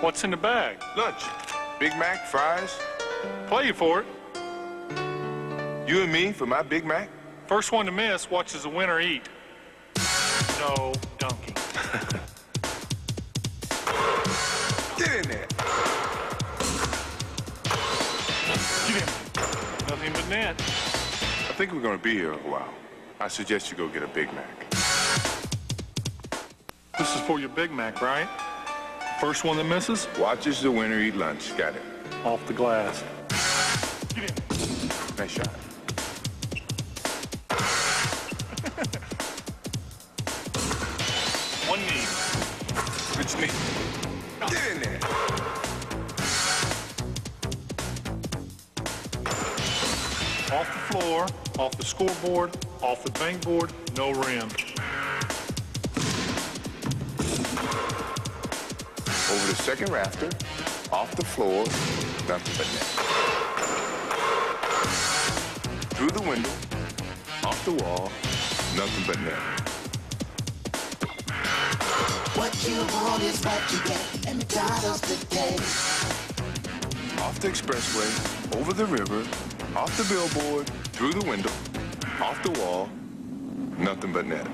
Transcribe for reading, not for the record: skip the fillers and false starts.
What's in the bag? Lunch. Big Mac, fries. Play for it. You and me for my Big Mac? First one to miss watches the winner eat. No dunking. Get in there. Get in. Nothing but net. I think we're going to be here a while. I suggest you go get a Big Mac. This is for your Big Mac, right? First one that misses? Watches the winner eat lunch. Got it. Off the glass. Get in. Nice shot. One knee. Which knee? Get in there. Off the floor, off the scoreboard, off the bank board, no rim. Over the second rafter, off the floor, nothing but net. Through the window, off the wall, nothing but net. What you want is what you get at McDonald's today. Off the expressway, over the river, off the billboard, through the window, off the wall, nothing but net.